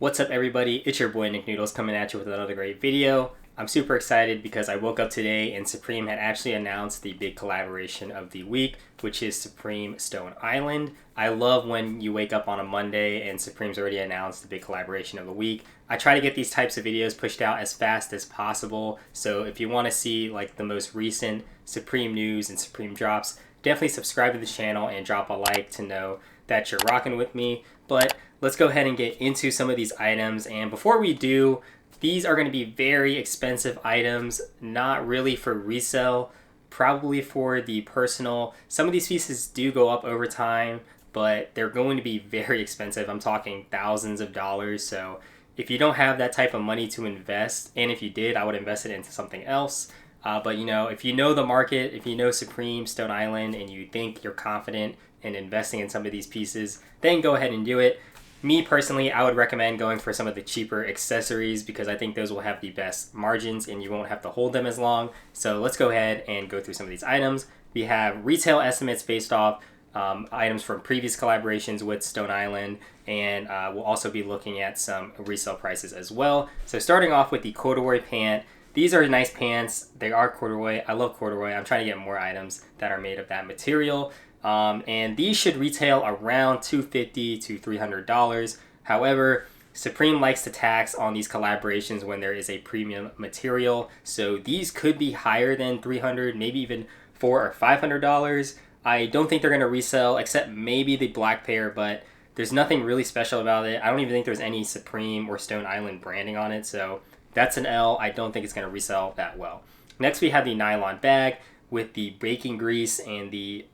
What's up everybody, it's your boy Nick Noodles coming at you with another great video. I'm super excited because I woke up today and Supreme had actually announced the big collaboration of the week, which is Supreme Stone Island. I love when you wake up on a Monday and Supreme's already announced the big collaboration of the week. I try to get these types of videos pushed out as fast as possible, so if you want to see like the most recent Supreme news and Supreme drops, definitely subscribe to the channel and drop a like to know that you're rocking with me. But let's go ahead and get into some of these items, and before we do, these are going to be very expensive items, not really for resale, probably for the personal. Some of these pieces do go up over time, but they're going to be very expensive. I'm talking thousands of dollars, so if you don't have that type of money to invest, and if you did, I would invest it into something else. But you know, if you know the market, if you know Supreme, Stone Island, and you think you're confident in investing in some of these pieces, then go ahead and do it. Me personally, I would recommend going for some of the cheaper accessories because I think those will have the best margins and you won't have to hold them as long. So let's go ahead and go through some of these items. We have retail estimates based off items from previous collaborations with Stone Island, and we'll also be looking at some resale prices as well. So starting off with the Corduroy pant. These are nice pants. They are corduroy. I love corduroy. I'm trying to get more items that are made of that material. And these should retail around $250 to $300. However, Supreme likes to tax on these collaborations when there is a premium material. So these could be higher than $300, maybe even $400 or $500. I don't think they're going to resell except maybe the black pair, but there's nothing really special about it. I don't even think there's any Supreme or Stone Island branding on it. So that's an L. I don't think it's going to resell that well. Next, we have the nylon bag with the bacon grease and the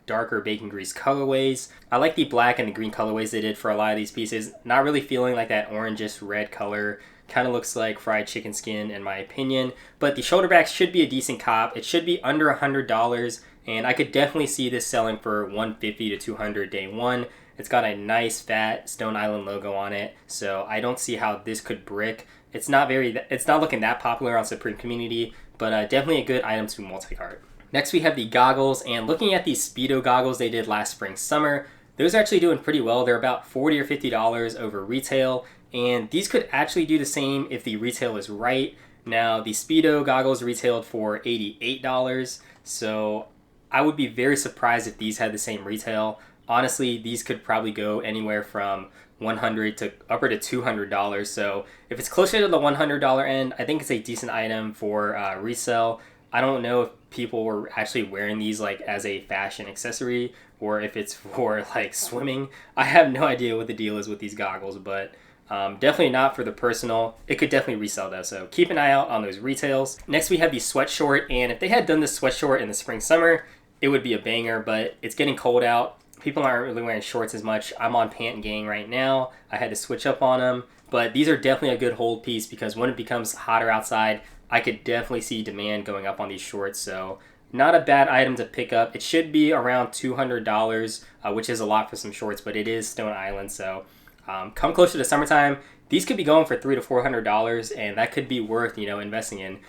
darker bacon grease colorways. I like the black and the green colorways they did for a lot of these pieces. Not really feeling like that orangish red color. Kind of looks like fried chicken skin in my opinion. But the shoulder bags should be a decent cop. It should be under $100, and I could definitely see this selling for $150 to $200 day one. It's got a nice fat Stone Island logo on it, so I don't see how this could brick. It's not looking that popular on Supreme community, but definitely a good item to multi-cart. Next we have the goggles, and looking at these Speedo goggles they did last spring summer, those are actually doing pretty well. They're about $40 or $50 over retail, and these could actually do the same if the retail is right. Now the Speedo goggles retailed for $88, so I would be very surprised if these had the same retail. Honestly, these could probably go anywhere from $100 to upward to $200. So if it's closer to the $100 end, I think it's a decent item for resale. I don't know if people were actually wearing these like as a fashion accessory or if it's for like swimming. I have no idea what the deal is with these goggles, but definitely not for the personal. It could definitely resell though, so keep an eye out on those retails. Next we have the sweatshirt, and if they had done this sweatshirt in the spring summer, it would be a banger, but it's getting cold out. People aren't really wearing shorts as much. I'm on pant gang right now. I had to switch up on them, but these are definitely a good hold piece because when it becomes hotter outside, I could definitely see demand going up on these shorts. So not a bad item to pick up. It should be around $200, which is a lot for some shorts, but it is Stone Island. So come closer to summertime, these could be going for $300 to $400, and that could be worth, you know, investing in.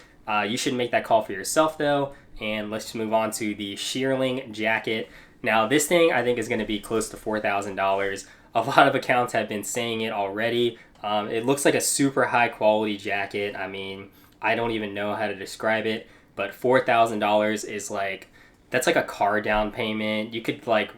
You should make that call for yourself though. And let's just move on to the shearling jacket. Now this thing I think is going to be close to $4,000. A lot of accounts have been saying it already. It looks like a super high quality jacket. I mean, I don't even know how to describe it, but $4,000 is like, that's like a car down payment. You could like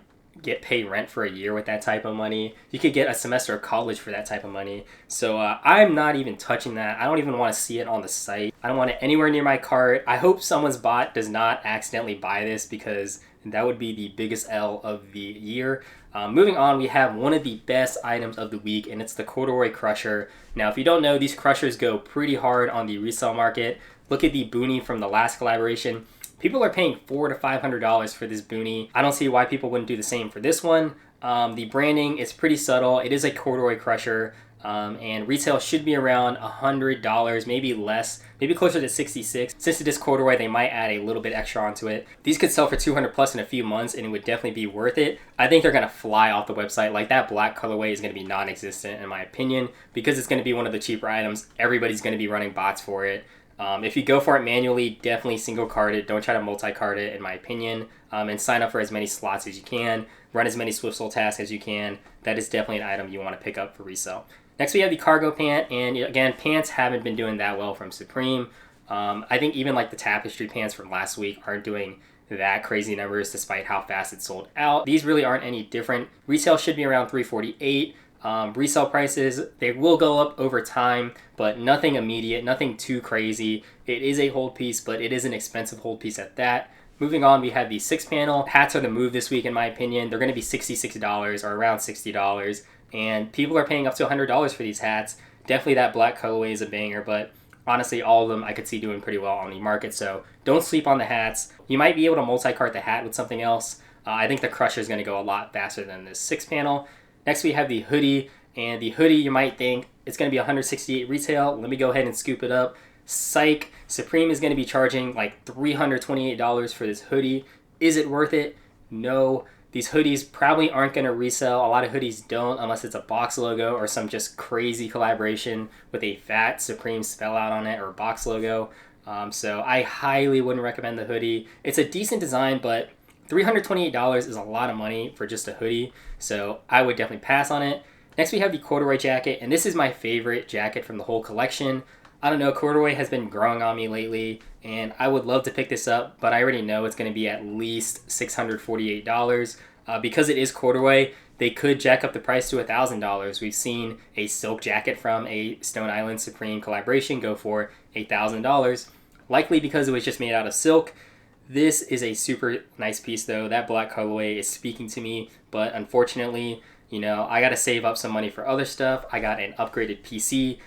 pay rent for a year with that type of money. You could get a semester of college for that type of money. So I'm not even touching that. I don't even want to see it on the site. I don't want it anywhere near my cart. I hope someone's bot does not accidentally buy this because that would be the biggest L of the year. Moving on, we have one of the best items of the week, and it's the Corduroy crusher. Now, if you don't know, these crushers go pretty hard on the resale market. Look at the boonie from the last collaboration. People are paying $400 to $500 for this boonie. I don't see why people wouldn't do the same for this one. The branding is pretty subtle. It is a corduroy crusher, and retail should be around $100, maybe less, maybe closer to $66. Since it is corduroy, they might add a little bit extra onto it. These could sell for $200 plus in a few months, and it would definitely be worth it. I think they're gonna fly off the website. Like that black colorway is gonna be non-existent in my opinion because it's gonna be one of the cheaper items. Everybody's gonna be running bots for it. If you go for it manually, definitely single card it. Don't try to multi-card it in my opinion. And sign up for as many slots as you can. Run as many Swift Soul tasks as you can. That is definitely an item you want to pick up for resale. Next we have the cargo pant, and again, pants haven't been doing that well from Supreme. I think even like the tapestry pants from last week aren't doing that crazy numbers despite how fast it sold out. These really aren't any different. Retail should be around $348. Resale prices, they will go up over time, but nothing immediate, nothing too crazy. It is a hold piece, but it is an expensive hold piece at that. Moving on, we have the 6-panel. Hats are the move this week in my opinion. They're going to be $66 or around $60, and people are paying up to $100 for these hats. Definitely that black colorway is a banger, but honestly, all of them I could see doing pretty well on the market, so don't sleep on the hats. You might be able to multi-cart the hat with something else. I think the Crusher is going to go a lot faster than this 6-panel. Next, we have the hoodie, and the hoodie, you might think it's going to be $168 retail. Let me go ahead and scoop it up. Psych, Supreme is going to be charging like $328 for this hoodie. Is it worth it? No. These hoodies probably aren't going to resell. A lot of hoodies don't unless it's a box logo or some just crazy collaboration with a fat Supreme spell out on it or box logo. So I highly wouldn't recommend the hoodie. It's a decent design, but $328 is a lot of money for just a hoodie, so I would definitely pass on it. Next, we have the corduroy jacket, and this is my favorite jacket from the whole collection. I don't know, corduroy has been growing on me lately, and I would love to pick this up, but I already know it's going to be at least $648. Because it is corduroy, they could jack up the price to $1,000. We've seen a silk jacket from a Stone Island Supreme collaboration go for $1,000, likely because it was just made out of silk. This is a super nice piece though. That black colorway is speaking to me, but unfortunately, I got to save up some money for other stuff. I got an upgraded PC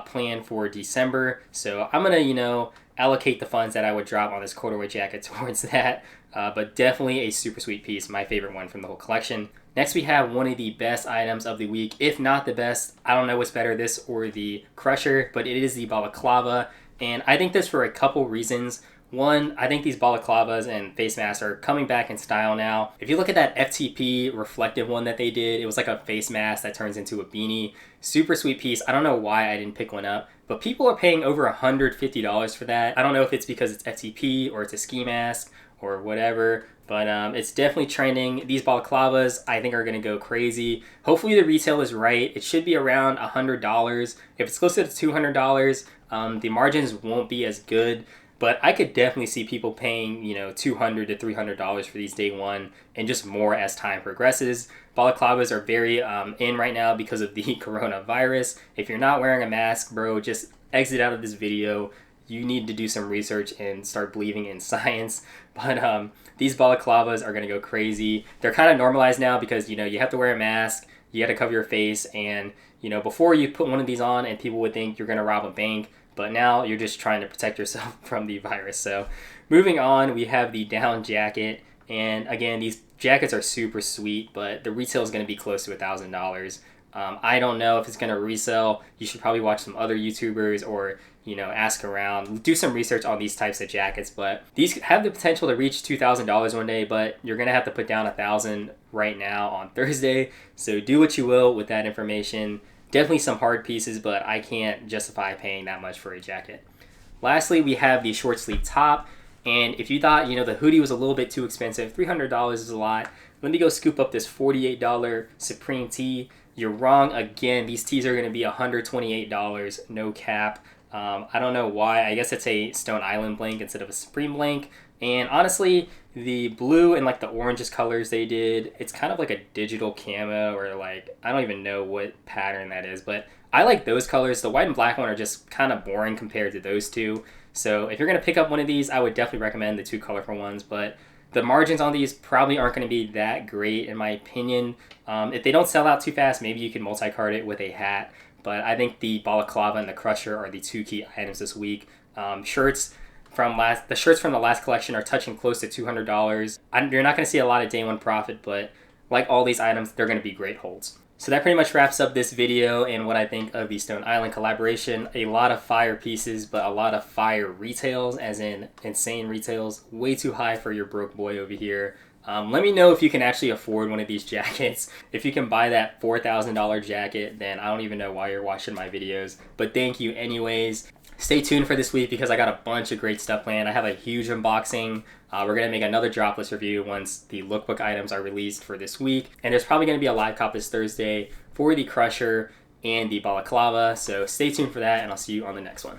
planned for December, so I'm going to, allocate the funds that I would drop on this corduroy jacket towards that. But definitely a super sweet piece, my favorite one from the whole collection. Next, we have one of the best items of the week, if not the best. I don't know what's better, this or the Crusher, but it is the Balaclava, and I think this for a couple reasons. One, I think these balaclavas and face masks are coming back in style now. If you look at that FTP reflective one that they did, it was like a face mask that turns into a beanie. Super sweet piece. I don't know why I didn't pick one up, but people are paying over $150 for that. I don't know if it's because it's FTP or it's a ski mask or whatever, but it's definitely trending. These balaclavas, I think, are going to go crazy. Hopefully the retail is right. It should be around $100. If it's closer to $200, the margins won't be as good. But I could definitely see people paying, $200 to $300 for these day one and just more as time progresses. Balaclavas are very in right now because of the coronavirus. If you're not wearing a mask, bro, just exit out of this video. You need to do some research and start believing in science. But these balaclavas are going to go crazy. They're kind of normalized now because, you have to wear a mask. You got to cover your face. And, before you put one of these on and people would think you're going to rob a bank. But now you're just trying to protect yourself from the virus. So moving on, we have the down jacket. And again, these jackets are super sweet, but the retail is going to be close to $1,000. I don't know if it's going to resell. You should probably watch some other YouTubers or, ask around. Do some research on these types of jackets. But these have the potential to reach $2,000 one day, but you're going to have to put down $1,000 right now on Thursday. So do what you will with that information. Definitely some hard pieces, but I can't justify paying that much for a jacket. Lastly, we have the short sleeve top. And if you thought, the hoodie was a little bit too expensive, $300 is a lot. Let me go scoop up this $48 Supreme tee. You're wrong again. These tees are going to be $128, no cap. I don't know why. I guess it's a Stone Island blank instead of a Supreme blank. And honestly, the blue and like the oranges colors they did, it's kind of like a digital camo or like, I don't even know what pattern that is, but I like those colors. The white and black one are just kind of boring compared to those two. So if you're going to pick up one of these, I would definitely recommend the two colorful ones, but the margins on these probably aren't going to be that great in my opinion. If they don't sell out too fast, maybe you can multi-card it with a hat, but I think the Balaclava and the Crusher are the two key items this week. The shirts from the last collection are touching close to $200. You're not going to see a lot of day one profit, but like all these items, they're going to be great holds. So that pretty much wraps up this video and what I think of the Stone Island collaboration. A lot of fire pieces, but a lot of fire retails, as in insane retails. Way too high for your broke boy over here. Let me know if you can actually afford one of these jackets. If you can buy that $4,000 jacket, then I don't even know why you're watching my videos. But thank you anyways. Stay tuned for this week because I got a bunch of great stuff planned. I have a huge unboxing. We're going to make another Droplist review once the lookbook items are released for this week. And there's probably going to be a live cop this Thursday for the Crusher. and the Balaclava. So stay tuned for that, and I'll see you on the next one.